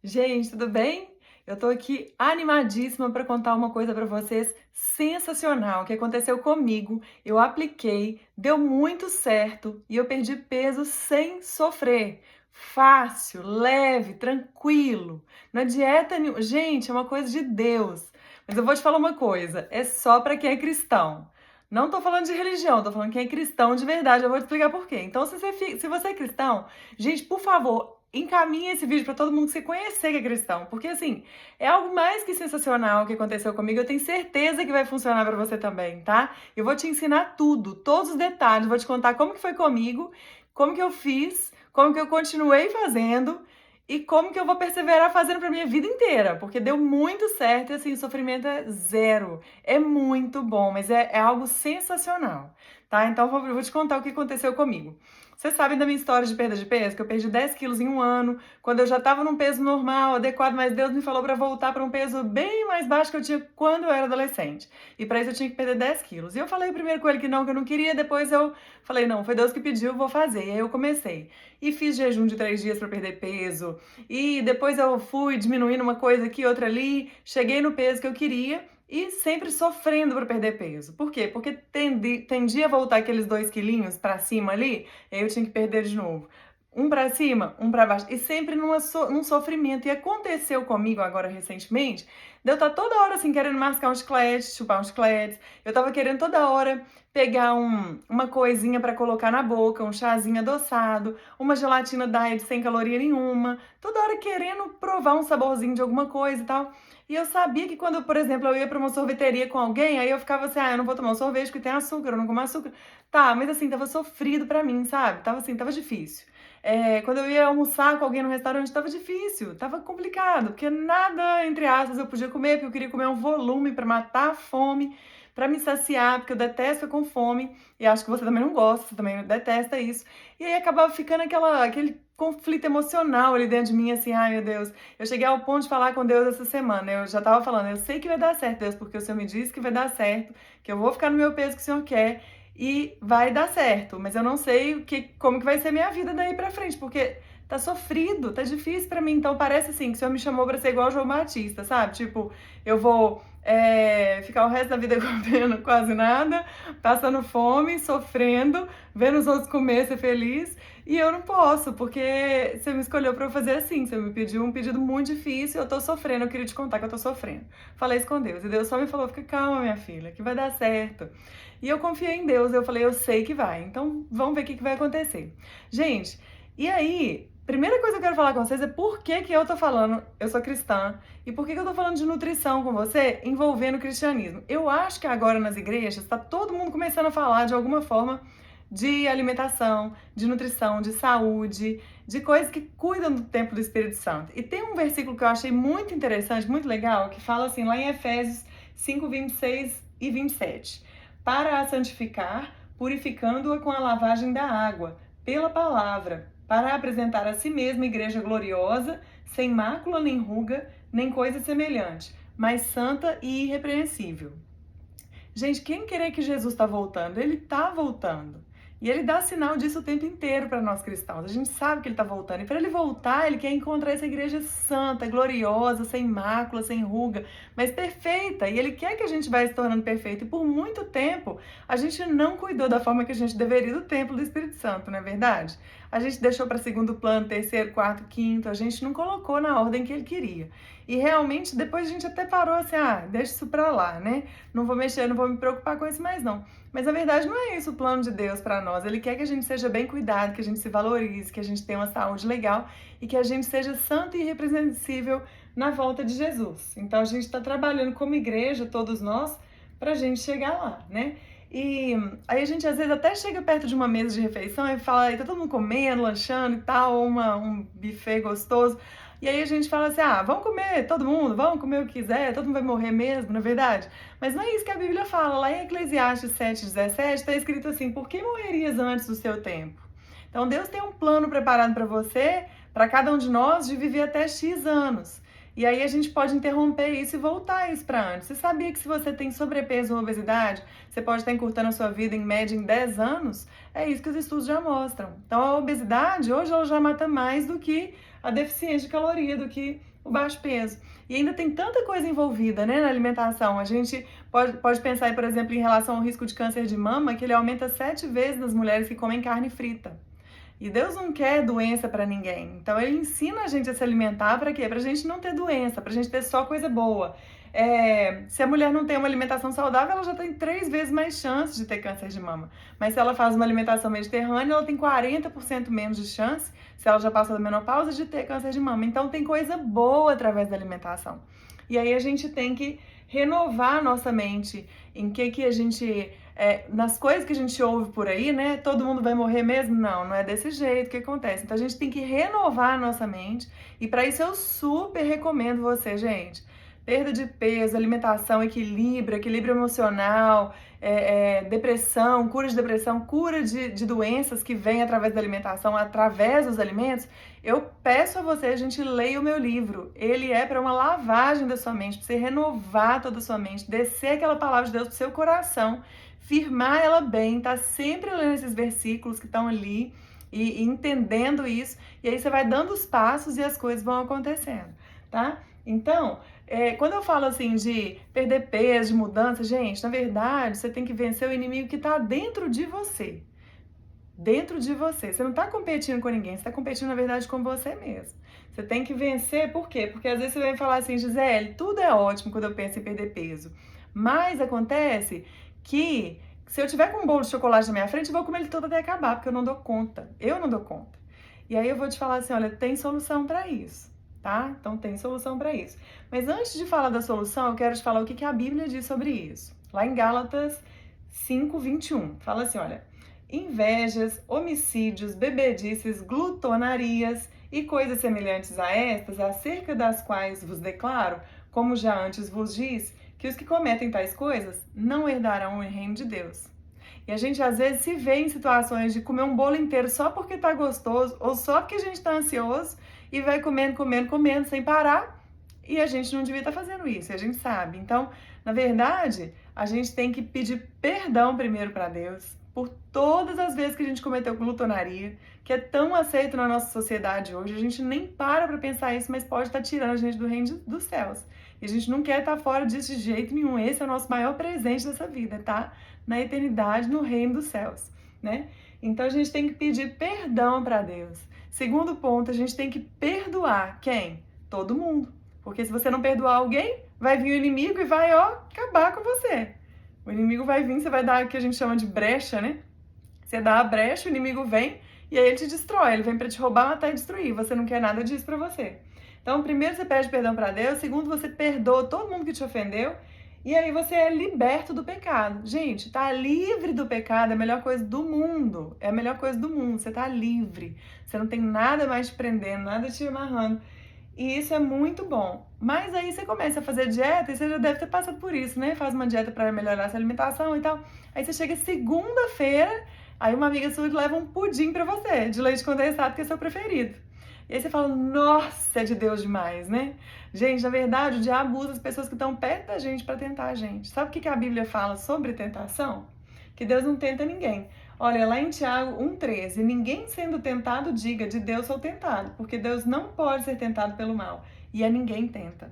Gente, tudo bem? Eu tô aqui animadíssima para contar uma coisa para vocês sensacional que aconteceu comigo. Eu apliquei, deu muito certo e eu perdi peso sem sofrer. Fácil, leve, tranquilo. Não é dieta nenhuma. Gente, é uma coisa de Deus. Mas eu vou te falar uma coisa, é só para quem é cristão. Não tô falando de religião, tô falando quem é cristão de verdade. Eu vou te explicar por quê. Então, se você é cristão, gente, por favor, encaminhe esse vídeo para todo mundo que você conhecer que é cristão, porque assim, é algo mais que sensacional que aconteceu comigo. Eu tenho certeza que vai funcionar para você também, tá? Eu vou te ensinar tudo, todos os detalhes, vou te contar como que foi comigo, como que eu fiz, como que eu continuei fazendo e como que eu vou perseverar fazendo para minha vida inteira, porque deu muito certo e assim, o sofrimento é zero. É muito bom, mas é algo sensacional, tá? Então eu vou te contar o que aconteceu comigo. Vocês sabem da minha história de perda de peso, que eu perdi 10 quilos em um ano, quando eu já estava num peso normal, adequado, mas Deus me falou para voltar para um peso bem mais baixo que eu tinha quando eu era adolescente. E para isso eu tinha que perder 10 quilos. E eu falei primeiro com ele que eu não queria, depois eu falei, não, foi Deus que pediu, vou fazer. E aí eu comecei. E fiz jejum de 3 dias para perder peso. E depois eu fui diminuindo uma coisa aqui, outra ali, cheguei no peso que eu queria e sempre sofrendo para perder peso. Por quê? Porque tendia a voltar aqueles 2 quilinhos para cima ali, e aí eu tinha que perder de novo. Um para cima, um para baixo, e sempre num sofrimento. E aconteceu comigo agora recentemente, de eu estar toda hora assim querendo mascar um chiclete, chupar um chiclete. Eu tava querendo toda hora pegar uma coisinha para colocar na boca, um chazinho adoçado, uma gelatina diet sem caloria nenhuma, toda hora querendo provar um saborzinho de alguma coisa e tal. E eu sabia que quando, por exemplo, eu ia para uma sorveteria com alguém, aí eu ficava assim, eu não vou tomar um sorvete porque tem açúcar, eu não como açúcar. Tá, mas assim, tava sofrido pra mim, sabe? Tava assim, tava difícil. Quando eu ia almoçar com alguém no restaurante, tava difícil, tava complicado, porque nada, entre aspas, eu podia comer, porque eu queria comer um volume pra matar a fome, pra me saciar, porque eu detesto ficar com fome, e acho que você também não gosta, você também detesta isso. E aí acabava ficando aquele conflito emocional ali dentro de mim, assim, ai meu Deus. Eu cheguei ao ponto de falar com Deus essa semana. Eu já tava falando, eu sei que vai dar certo, Deus, porque o Senhor me disse que vai dar certo, que eu vou ficar no meu peso que o Senhor quer e vai dar certo. Mas eu não sei como que vai ser minha vida daí pra frente, porque tá sofrido, tá difícil pra mim. Então parece assim que o Senhor me chamou pra ser igual o João Batista, sabe? Tipo, eu vou ficar o resto da vida comendo quase nada, passando fome, sofrendo, vendo os outros comer, ser feliz. E eu não posso, porque você me escolheu pra eu fazer assim. Você me pediu um pedido muito difícil, eu tô sofrendo. Eu queria te contar que eu tô sofrendo. Falei isso com Deus. E Deus só me falou: fica calma, minha filha, que vai dar certo. E eu confiei em Deus. Eu falei: eu sei que vai. Então vamos ver o que vai acontecer. Gente, e aí, primeira coisa que eu quero falar com vocês é por que eu tô falando, eu sou cristã, e por que eu tô falando de nutrição com você envolvendo o cristianismo. Eu acho que agora nas igrejas tá todo mundo começando a falar de alguma forma de alimentação, de nutrição, de saúde, de coisas que cuidam do templo do Espírito Santo. E tem um versículo que eu achei muito interessante, muito legal, que fala assim, lá em Efésios 5, 26 e 27. Para a santificar, purificando-a com a lavagem da água, pela palavra, para apresentar a si mesma igreja gloriosa, sem mácula nem ruga, nem coisa semelhante, mas santa e irrepreensível. Gente, quem querer que Jesus está voltando? Ele está voltando. E ele dá sinal disso o tempo inteiro para nós cristãos. A gente sabe que ele está voltando. E para ele voltar, ele quer encontrar essa igreja santa, gloriosa, sem mácula, sem ruga, mas perfeita. E ele quer que a gente vá se tornando perfeito. E por muito tempo, a gente não cuidou da forma que a gente deveria do templo do Espírito Santo, não é verdade? A gente deixou para segundo plano, terceiro, quarto, quinto. A gente não colocou na ordem que ele queria. E realmente, depois a gente até parou assim, deixa isso para lá, né? Não vou mexer, não vou me preocupar com isso mais não. Mas na verdade não é isso o plano de Deus para nós. Ele quer que a gente seja bem cuidado, que a gente se valorize, que a gente tenha uma saúde legal e que a gente seja santo e irrepreensível na volta de Jesus. Então a gente está trabalhando como igreja, todos nós, para a gente chegar lá, né? E aí a gente às vezes até chega perto de uma mesa de refeição e fala, aí tá todo mundo comendo, lanchando e tal, ou um buffet gostoso. E aí a gente fala assim, vamos comer todo mundo, vamos comer o que quiser, todo mundo vai morrer mesmo, não é verdade? Mas não é isso que a Bíblia fala. Lá em Eclesiastes 7:17 está escrito assim, por que morrerias antes do seu tempo? Então Deus tem um plano preparado para você, para cada um de nós, de viver até X anos. E aí a gente pode interromper isso e voltar isso para antes. Você sabia que se você tem sobrepeso ou obesidade, você pode estar encurtando a sua vida em média em 10 anos? É isso que os estudos já mostram. Então a obesidade, hoje ela já mata mais do que a deficiência de caloria, do que o baixo peso. E ainda tem tanta coisa envolvida, né, na alimentação. A gente pode pensar, por exemplo, em relação ao risco de câncer de mama, que ele aumenta 7 vezes nas mulheres que comem carne frita. E Deus não quer doença para ninguém. Então ele ensina a gente a se alimentar para quê? Para a gente não ter doença, para a gente ter só coisa boa. Se a mulher não tem uma alimentação saudável, ela já tem 3 vezes mais chances de ter câncer de mama. Mas se ela faz uma alimentação mediterrânea, ela tem 40% menos de chance, se ela já passou da menopausa, de ter câncer de mama. Então tem coisa boa através da alimentação. E aí a gente tem que renovar a nossa mente em que a gente nas coisas que a gente ouve por aí, né? Todo mundo vai morrer mesmo? Não, não é desse jeito que acontece. Então a gente tem que renovar a nossa mente e para isso eu super recomendo você, gente. Perda de peso, alimentação, equilíbrio emocional, depressão, cura de doenças que vêm através da alimentação, através dos alimentos. Eu peço a você, a gente leia o meu livro. Ele é para uma lavagem da sua mente, para você renovar toda a sua mente, descer aquela palavra de Deus para o seu coração, firmar ela bem, tá sempre lendo esses versículos que estão ali e entendendo isso, e aí você vai dando os passos e as coisas vão acontecendo, tá? Então, quando eu falo assim de perder peso, de mudança, gente, na verdade, você tem que vencer o inimigo que está dentro de você. Dentro de você. Você não está competindo com ninguém, você está competindo, na verdade, com você mesmo. Você tem que vencer, por quê? Porque às vezes você vai falar assim, Gisele, tudo é ótimo quando eu penso em perder peso. Mas acontece que se eu tiver com um bolo de chocolate na minha frente, eu vou comer ele todo até acabar, porque eu não dou conta. Eu não dou conta. E aí eu vou te falar assim, olha, tem solução para isso, tá? Então tem solução para isso. Mas antes de falar da solução, eu quero te falar o que a Bíblia diz sobre isso. Lá em Gálatas 5:21, fala assim, olha, invejas, homicídios, bebedices, glutonarias e coisas semelhantes a estas, acerca das quais vos declaro, como já antes vos disse, que os que cometem tais coisas não herdarão o reino de Deus. E a gente às vezes se vê em situações de comer um bolo inteiro só porque tá gostoso ou só porque a gente tá ansioso e vai comendo sem parar. E a gente não devia estar fazendo isso, e a gente sabe. Então, na verdade, a gente tem que pedir perdão primeiro para Deus por todas as vezes que a gente cometeu glutonaria, que é tão aceito na nossa sociedade hoje. A gente nem para pensar isso, mas pode estar tirando a gente do reino dos céus. E a gente não quer estar fora disso de jeito nenhum. Esse é o nosso maior presente dessa vida, tá? Na eternidade, no reino dos céus, né? Então a gente tem que pedir perdão para Deus. Segundo ponto, a gente tem que perdoar quem? Todo mundo. Porque se você não perdoar alguém, vai vir o inimigo e vai, ó, acabar com você. O inimigo vai vir, você vai dar o que a gente chama de brecha, né? Você dá a brecha, o inimigo vem e aí ele te destrói. Ele vem para te roubar, matar e destruir. Você não quer nada disso para você. Então, primeiro você pede perdão para Deus, segundo você perdoa todo mundo que te ofendeu, e aí você é liberto do pecado. Gente, tá livre do pecado é a melhor coisa do mundo. É a melhor coisa do mundo. Você tá livre. Você não tem nada mais te prendendo, nada te amarrando. E isso é muito bom. Mas aí você começa a fazer dieta e você já deve ter passado por isso, né? Faz uma dieta para melhorar a sua alimentação e tal. Aí você chega segunda-feira, aí uma amiga sua leva um pudim para você, de leite condensado, que é seu preferido. E aí você fala, nossa, é de Deus demais, né? Gente, na verdade, o diabo usa as pessoas que estão perto da gente para tentar a gente. Sabe o que a Bíblia fala sobre tentação? Que Deus não tenta ninguém. Olha, lá em Tiago 1,13, ninguém sendo tentado diga, de Deus sou tentado, porque Deus não pode ser tentado pelo mal, e a ninguém tenta.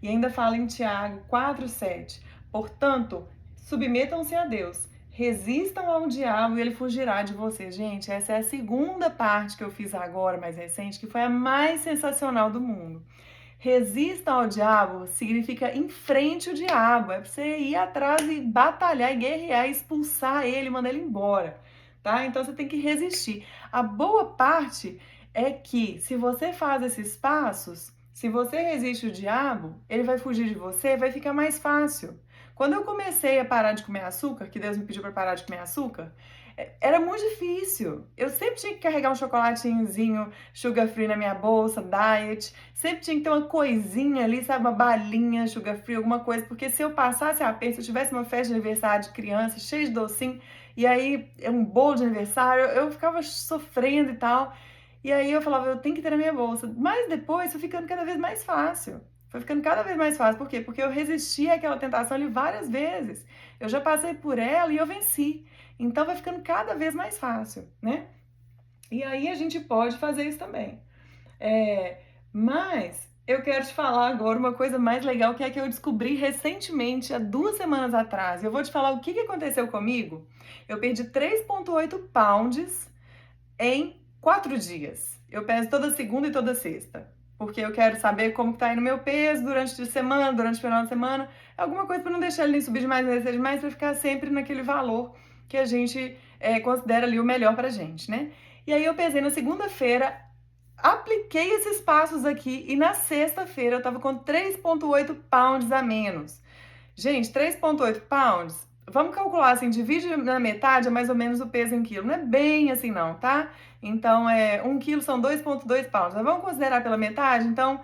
E ainda fala em Tiago 4,7, portanto, submetam-se a Deus, resistam ao diabo e ele fugirá de você. Gente, essa é a segunda parte que eu fiz agora, mais recente, que foi a mais sensacional do mundo. Resista ao diabo significa enfrente o diabo, é pra você ir atrás e batalhar, e guerrear, expulsar ele, mandar ele embora, tá? Então você tem que resistir. A boa parte é que se você faz esses passos, se você resiste o diabo, ele vai fugir de você, vai ficar mais fácil. Quando eu comecei a parar de comer açúcar, que Deus me pediu para parar de comer açúcar, era muito difícil. Eu sempre tinha que carregar um chocolatinhozinho sugar free na minha bolsa, diet. Sempre tinha que ter uma coisinha ali, sabe? Uma balinha sugar free, alguma coisa. Porque se eu passasse aperto, se eu tivesse uma festa de aniversário de criança, cheia de docinho, e aí um bolo de aniversário, eu ficava sofrendo e tal. E aí eu falava, eu tenho que ter na minha bolsa. Mas depois foi ficando cada vez mais fácil. Foi ficando cada vez mais fácil. Por quê? Porque eu resisti àquela tentação ali várias vezes. Eu já passei por ela e eu venci. Então vai ficando cada vez mais fácil, né? E aí a gente pode fazer isso também. Mas Eu quero te falar agora uma coisa mais legal, que é que eu descobri recentemente, há 2 semanas atrás. Eu vou te falar o que aconteceu comigo. Eu perdi 3,8 pounds em 4 dias. Eu peso toda segunda e toda sexta, porque eu quero saber como que tá indo meu peso durante a semana, durante o final de semana. Alguma coisa para não deixar ele nem subir demais, nem descer demais, para ficar sempre naquele valor que a gente considera ali o melhor pra gente, né? E aí eu pesei na segunda-feira, apliquei esses passos aqui e na sexta-feira eu tava com 3,8 pounds a menos. Gente, 3,8 pounds, vamos calcular assim, divide na metade, é mais ou menos o peso em quilo. Não é bem assim não, tá? Então, 1 quilo são 2,2 pounds. Mas vamos considerar pela metade? Então,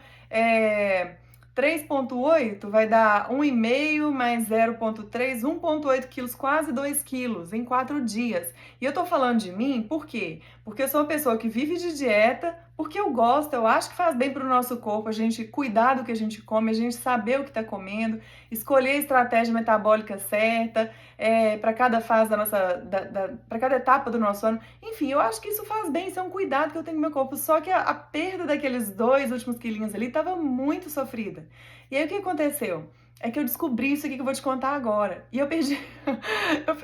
3,8 vai dar 1,5 mais 0,3, 1,8 quilos, quase 2 quilos em 4 dias. E eu tô falando de mim, por quê? Porque eu sou uma pessoa que vive de dieta, porque eu gosto, eu acho que faz bem pro nosso corpo a gente cuidar do que a gente come, a gente saber o que tá comendo, escolher a estratégia metabólica certa, para cada fase da nossa, para cada etapa do nosso ano. Enfim, eu acho que isso faz bem, isso é um cuidado que eu tenho com o meu corpo. Só que a perda daqueles 2 últimos quilinhos ali estava muito sofrida. E aí o que aconteceu? É que eu descobri isso aqui que eu vou te contar agora. E eu perdi.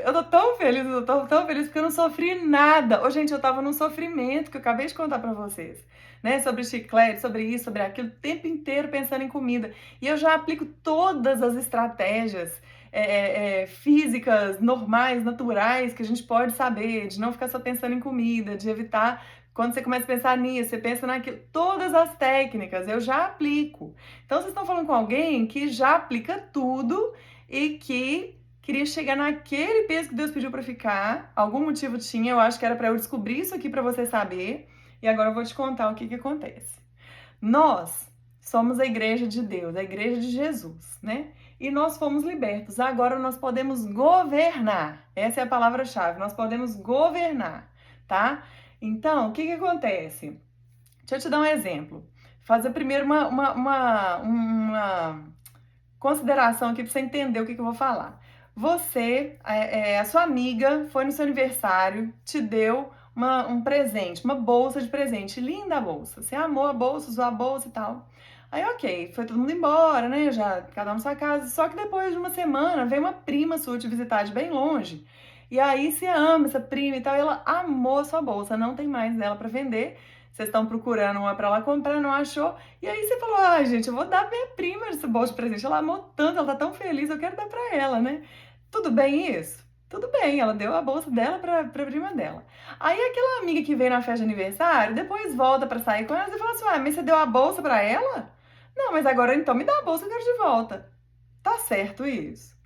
Eu tô tão feliz, eu tô tão feliz porque eu não sofri nada. Ô, gente, eu tava num sofrimento que eu acabei de contar pra vocês, né? Sobre chiclete, sobre isso, sobre aquilo, o tempo inteiro pensando em comida. E eu já aplico todas as estratégias físicas, normais, naturais, que a gente pode saber, de não ficar só pensando em comida, de evitar. Quando você começa a pensar nisso, você pensa naquilo, todas as técnicas eu já aplico. Então vocês estão falando com alguém que já aplica tudo e que queria chegar naquele peso que Deus pediu para ficar. Algum motivo tinha, eu acho que era para eu descobrir isso aqui para você saber. E agora eu vou te contar o que que acontece. Nós somos a igreja de Deus, a igreja de Jesus, né? E nós fomos libertos. Agora nós podemos governar. Essa é a palavra-chave. Nós podemos governar, tá? Então, o que que acontece? Deixa eu te dar um exemplo. Fazer primeiro uma consideração aqui para você entender o que que eu vou falar. Você, a sua amiga, foi no seu aniversário, te deu um presente, uma bolsa de presente. Linda a bolsa. Você amou a bolsa, usou a bolsa e tal. Aí, ok, foi todo mundo embora, né? Já cada um na sua casa. Só que depois de uma semana, veio uma prima sua te visitar de bem longe. E aí você ama essa prima e tal. E ela amou a sua bolsa, não tem mais dela para vender. Vocês estão procurando uma para ela comprar, não achou? E aí você falou, ai, gente, eu vou dar pra minha prima esse bolsa de presente. Ela amou tanto, ela tá tão feliz, eu quero dar pra ela, né? Tudo bem isso? Tudo bem, ela deu a bolsa dela pra prima dela. Aí aquela amiga que veio na festa de aniversário, depois volta pra sair com ela e fala assim, ué, mas você deu a bolsa pra ela? Não, mas agora então me dá a bolsa, eu quero de volta. Tá certo isso?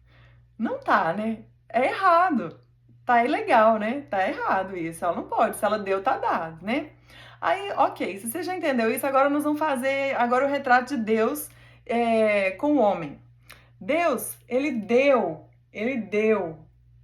Não tá, né? É errado. Tá ilegal, né? Tá errado isso. Ela não pode. Se ela deu, tá dado, né? Aí, ok, se você já entendeu isso, agora nós vamos fazer agora o retrato de Deus com o homem. Deus, ele deu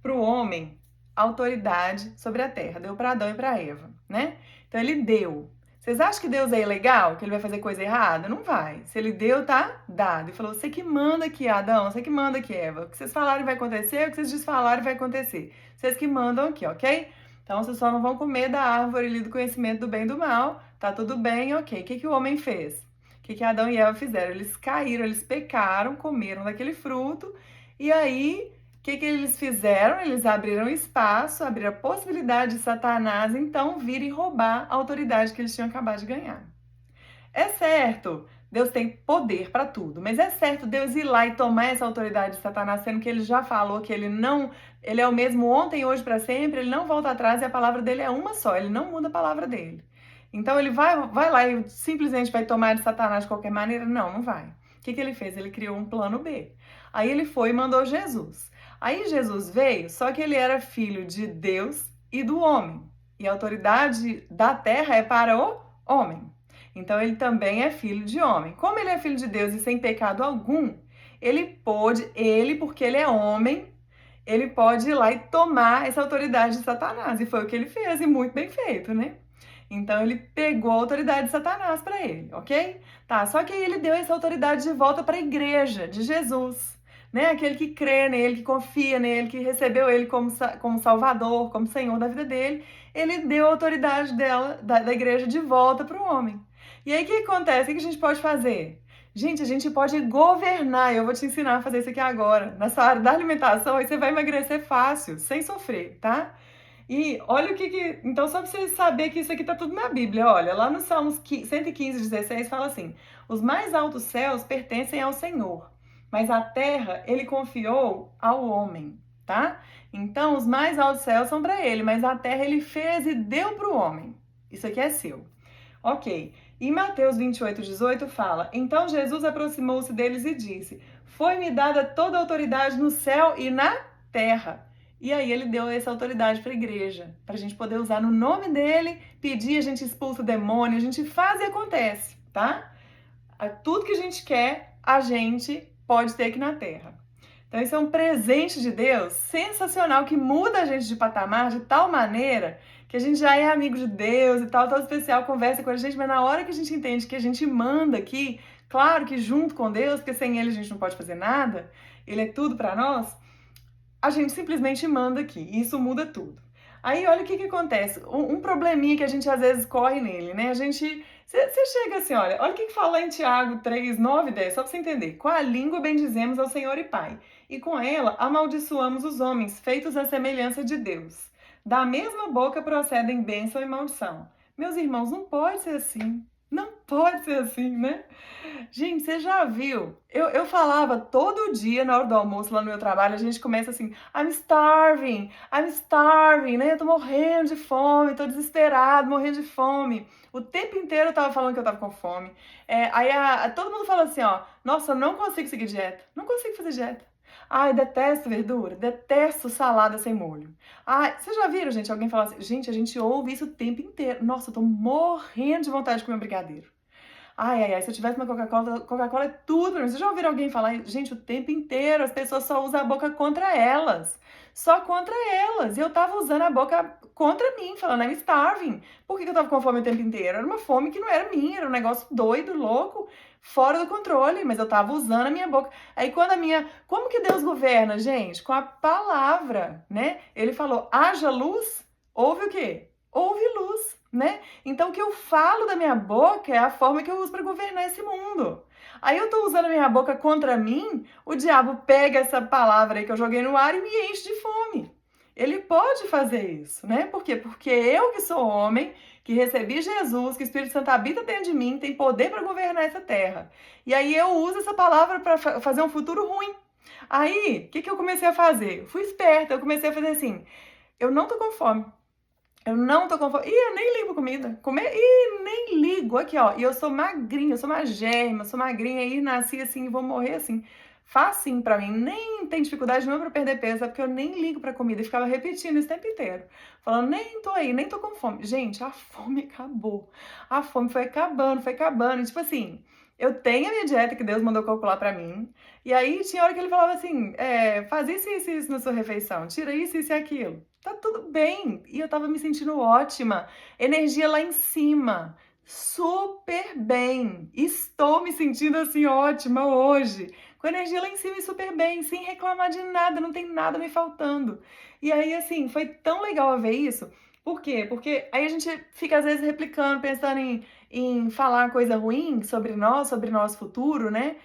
para o homem autoridade sobre a terra, deu para Adão e para Eva, né? Então ele deu. Vocês acham que Deus é ilegal? Que ele vai fazer coisa errada? Não vai. Se ele deu, tá dado. E falou: você que manda aqui, Adão, você que manda aqui, Eva. O que vocês falarem vai acontecer, o que vocês desfalarem vai acontecer. Vocês que mandam aqui, ok? Então vocês só não vão comer da árvore ali do conhecimento do bem e do mal. Tá tudo bem, ok. O que que o homem fez? O que que Adão e Eva fizeram? Eles caíram, eles pecaram, comeram daquele fruto. E aí, o que que eles fizeram? Eles abriram espaço, abriram a possibilidade de Satanás então vir e roubar a autoridade que eles tinham acabado de ganhar. É certo, Deus tem poder para tudo, mas é certo Deus ir lá e tomar essa autoridade de Satanás, sendo que ele já falou que ele não, ele é o mesmo ontem, hoje, para sempre, ele não volta atrás e a palavra dele é uma só, ele não muda a palavra dele. Então ele vai lá e simplesmente vai tomar de Satanás de qualquer maneira? Não, não vai. O que que ele fez? Ele criou um plano B. Aí ele foi e mandou Jesus. Aí Jesus veio, só que ele era filho de Deus e do homem. E a autoridade da terra é para o homem. Então ele também é filho de homem. Como ele é filho de Deus e sem pecado algum, porque ele é homem, ele pode ir lá e tomar essa autoridade de Satanás. E foi o que ele fez, e muito bem feito, né? Então ele pegou a autoridade de Satanás para ele, ok? Tá, só que aí ele deu essa autoridade de volta para a igreja de Jesus, né? Aquele que crê nele, que confia nele, que recebeu ele como Salvador, como Senhor da vida dele, ele deu a autoridade da igreja de volta para o homem. E aí o que acontece? O que a gente pode fazer? Gente, a gente pode governar. Eu vou te ensinar a fazer isso aqui agora. Nessa área da alimentação, aí você vai emagrecer fácil, sem sofrer, tá? E olha o que. Então, só pra você saber que isso aqui tá tudo na Bíblia. Olha, lá no Salmos 115:16 fala assim: Os mais altos céus pertencem ao Senhor, mas a terra ele confiou ao homem, tá? Então, os mais altos céus são para ele, mas a terra ele fez e deu para o homem. Isso aqui é seu. Ok. E Mateus 28:18 fala: Então Jesus aproximou-se deles e disse: Foi-me dada toda a autoridade no céu e na terra. E aí ele deu essa autoridade para a igreja, para a gente poder usar no nome dele, pedir, a gente expulsa o demônio, a gente faz e acontece, tá? Tudo que a gente quer, a gente pode ter aqui na terra. Então, isso é um presente de Deus sensacional que muda a gente de patamar de tal maneira que a gente já é amigo de Deus e tal, especial, conversa com a gente, mas na hora que a gente entende que a gente manda aqui, claro que junto com Deus, porque sem Ele a gente não pode fazer nada, Ele é tudo para nós, a gente simplesmente manda aqui e isso muda tudo. Aí olha o que acontece, um probleminha que a gente às vezes corre nele, né? Você chega assim, olha o que fala em Tiago 3, 9 e 10, só para você entender. Com a língua bendizemos ao Senhor e Pai, e com ela amaldiçoamos os homens, feitos à semelhança de Deus. Da mesma boca procedem bênção e maldição. Meus irmãos, não pode ser assim. Não pode ser assim, né? Gente, você já viu? Eu falava todo dia na hora do almoço lá no meu trabalho, a gente começa assim, I'm starving, né? Eu tô morrendo de fome, tô desesperado, morrendo de fome. O tempo inteiro eu tava falando que eu tava com fome. Todo mundo fala assim, ó, nossa, eu não consigo seguir dieta, não consigo fazer dieta. Ai, detesto verdura, detesto salada sem molho. Ai, vocês já viram, gente, alguém falar assim, gente, a gente ouve isso o tempo inteiro. Nossa, eu tô morrendo de vontade de comer um brigadeiro. Ai, se eu tivesse uma Coca-Cola é tudo pra mim. Vocês já ouviram alguém falar, gente, o tempo inteiro as pessoas só usam a boca contra elas. Só contra elas. E eu tava usando a boca contra mim, falando, I'm starving. Por que eu tava com fome o tempo inteiro? Era uma fome que não era minha, era um negócio doido, louco, fora do controle, mas eu tava usando a minha boca. Aí quando como que Deus governa, gente? Com a palavra, né? Ele falou, haja luz, houve o quê? Houve luz, né? Então, o que eu falo da minha boca é a forma que eu uso para governar esse mundo. Aí eu tô usando a minha boca contra mim, o diabo pega essa palavra aí que eu joguei no ar e me enche de fome. Ele pode fazer isso, né? Por quê? Porque eu que sou homem, que recebi Jesus, que o Espírito Santo habita dentro de mim, tem poder para governar essa terra. E aí eu uso essa palavra para fazer um futuro ruim. Aí, o que eu comecei a fazer? Eu fui esperta, eu comecei a fazer assim, eu não tô com fome. Eu não tô com fome. Ih, eu nem ligo pra comida. Nem ligo. Aqui, ó. E eu sou magrinha, eu sou magérrima, sou magrinha e nasci assim e vou morrer assim. Facinho pra mim. Nem tem dificuldade nenhuma pra perder peso, é porque eu nem ligo pra comida. E ficava repetindo isso o tempo inteiro. Falando, nem tô aí, nem tô com fome. Gente, a fome acabou. A fome foi acabando, foi acabando. E, tipo assim, eu tenho a minha dieta que Deus mandou calcular pra mim. E aí tinha hora que ele falava assim, faz isso e isso na sua refeição. Tira isso e aquilo. Tá tudo bem. E eu tava me sentindo ótima. Energia lá em cima. Super bem. Estou me sentindo assim ótima hoje. Com energia lá em cima e super bem, sem reclamar de nada, não tem nada me faltando. E aí, assim, foi tão legal ver isso. Por quê? Porque aí a gente fica às vezes replicando, pensando em falar coisa ruim sobre nós, sobre nosso futuro, né?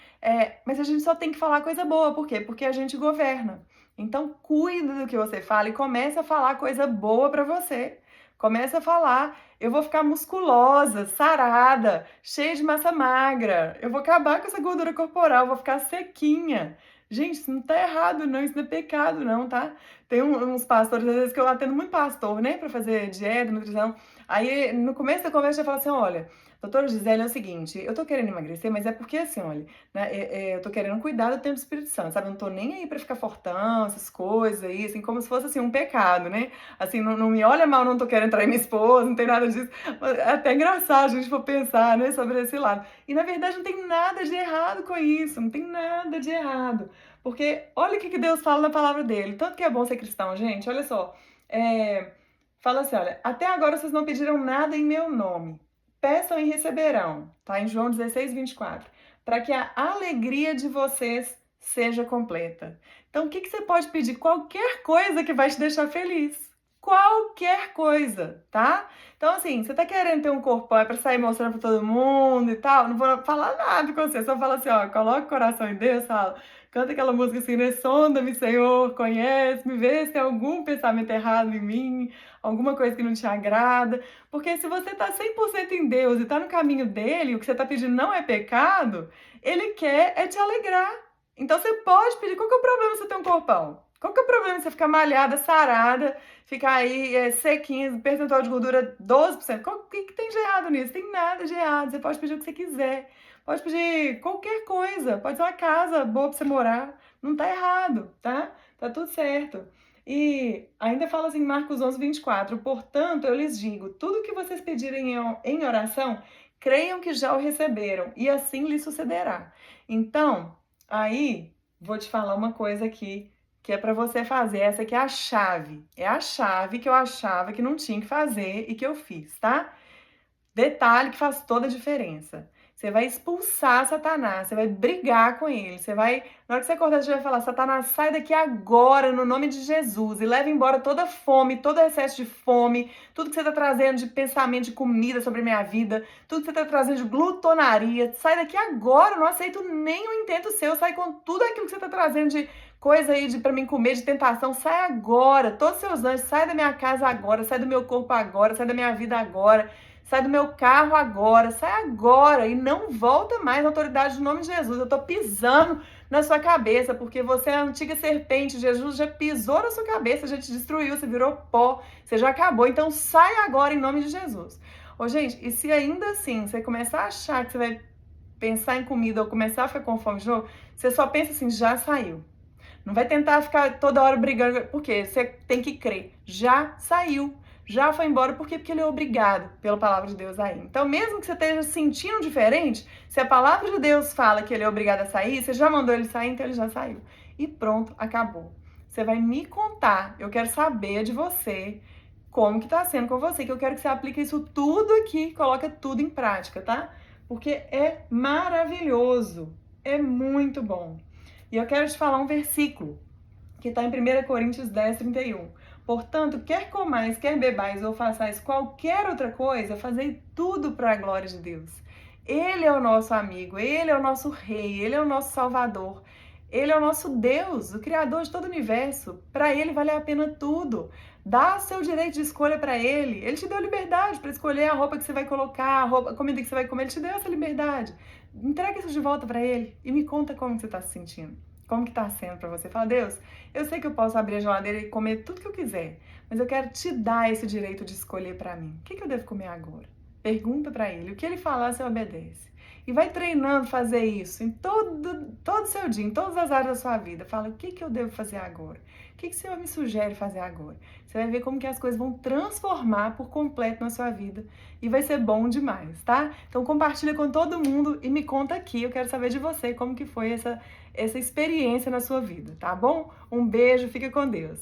Mas a gente só tem que falar coisa boa. Por quê? Porque a gente governa. Então, cuida do que você fala e comece a falar coisa boa pra você. Começa a falar, eu vou ficar musculosa, sarada, cheia de massa magra. Eu vou acabar com essa gordura corporal, vou ficar sequinha. Gente, isso não tá errado, não. Isso não é pecado, não, tá? Tem uns pastores, às vezes, que eu atendo muito pastor, né? Pra fazer dieta, nutrição. Aí, no começo da conversa, eu falo assim, olha, doutora Gisele, é o seguinte, eu tô querendo emagrecer, mas é porque, assim, olha, né, eu tô querendo cuidar do tempo do Espírito Santo, sabe? Eu não tô nem aí pra ficar fortão, essas coisas aí, assim, como se fosse, assim, um pecado, né? Assim, não me olha mal, não tô querendo trair minha esposa, não tem nada disso. É até engraçado a gente for pensar, né, sobre esse lado. E, na verdade, não tem nada de errado com isso, não tem nada de errado. Porque olha o que Deus fala na palavra dele. Tanto que é bom ser cristão, gente. Olha só. Fala assim, olha, até agora vocês não pediram nada em meu nome. Peçam e receberão. Tá em João 16:24. Para que a alegria de vocês seja completa. Então, o que você pode pedir? Qualquer coisa que vai te deixar feliz. qualquer coisa, tá? Então, assim, você tá querendo ter um corpão, é pra sair mostrando pra todo mundo e tal, não vou falar nada com você, só fala assim, ó, coloca o coração em Deus, fala, canta aquela música assim, né? Sonda-me, Senhor, conhece-me, vê se tem algum pensamento errado em mim, alguma coisa que não te agrada, porque se você tá 100% em Deus e tá no caminho dele, o que você tá pedindo não é pecado, ele quer é te alegrar. Então você pode pedir, qual que é o problema se você ter um corpão? Qual que é o problema você ficar malhada, sarada, ficar aí sequinha, percentual de gordura 12%? O que tem de errado nisso? Tem nada de errado. Você pode pedir o que você quiser. Pode pedir qualquer coisa. Pode ser uma casa boa pra você morar. Não tá errado, tá? Tá tudo certo. E ainda fala assim, Marcos 11:24. Portanto, eu lhes digo, tudo que vocês pedirem em oração, creiam que já o receberam, e assim lhes sucederá. Então, aí, vou te falar uma coisa aqui que é para você fazer. Essa aqui é a chave. É a chave que eu achava que não tinha que fazer e que eu fiz, tá? Detalhe que faz toda a diferença. Você vai expulsar Satanás, você vai brigar com ele, você vai, na hora que você acordar, você vai falar: Satanás, sai daqui agora, no nome de Jesus, e leva embora toda fome, todo excesso de fome, tudo que você está trazendo de pensamento de comida sobre a minha vida, tudo que você está trazendo de glutonaria, sai daqui agora, eu não aceito nem um intento seu, sai com tudo aquilo que você está trazendo de coisa aí para mim comer, de tentação, sai agora, todos os seus anjos, sai da minha casa agora, sai do meu corpo agora, sai da minha vida agora. Sai do meu carro agora, sai agora e não volta mais na autoridade do nome de Jesus. Eu tô pisando na sua cabeça, porque você é a antiga serpente. Jesus já pisou na sua cabeça, já te destruiu, você virou pó, você já acabou. Então sai agora em nome de Jesus. Ô, gente, e se ainda assim você começar a achar que você vai pensar em comida ou começar a ficar com fome de novo, você só pensa assim, já saiu. Não vai tentar ficar toda hora brigando, porque você tem que crer. Já saiu. Já foi embora, por quê? Porque ele é obrigado pela palavra de Deus aí. Então, mesmo que você esteja sentindo diferente, se a palavra de Deus fala que ele é obrigado a sair, você já mandou ele sair, então ele já saiu. E pronto, acabou. Você vai me contar, eu quero saber de você, como que tá sendo com você, que eu quero que você aplique isso tudo aqui, coloca tudo em prática, tá? Porque é maravilhoso, é muito bom. E eu quero te falar um versículo que está em 1 Coríntios 10:31. Portanto, quer comais, quer bebais ou façais qualquer outra coisa, fazei tudo para a glória de Deus. Ele é o nosso amigo, ele é o nosso rei, ele é o nosso salvador. Ele é o nosso Deus, o criador de todo o universo. Para ele vale a pena tudo. Dá seu direito de escolha para ele. Ele te deu liberdade para escolher a roupa que você vai colocar, a comida que você vai comer. Ele te deu essa liberdade. Entrega isso de volta para ele e me conta como você está se sentindo. Como que tá sendo para você? Fala: Deus, eu sei que eu posso abrir a geladeira e comer tudo que eu quiser, mas eu quero te dar esse direito de escolher para mim. O que eu devo comer agora? Pergunta para ele. O que ele falar, você obedece. E vai treinando fazer isso em todo o seu dia, em todas as áreas da sua vida. Fala: o que eu devo fazer agora? O que o Senhor me sugere fazer agora? Você vai ver como que as coisas vão transformar por completo na sua vida e vai ser bom demais, tá? Então compartilha com todo mundo e me conta aqui. Eu quero saber de você como que foi essa experiência na sua vida, tá bom? Um beijo, fica com Deus.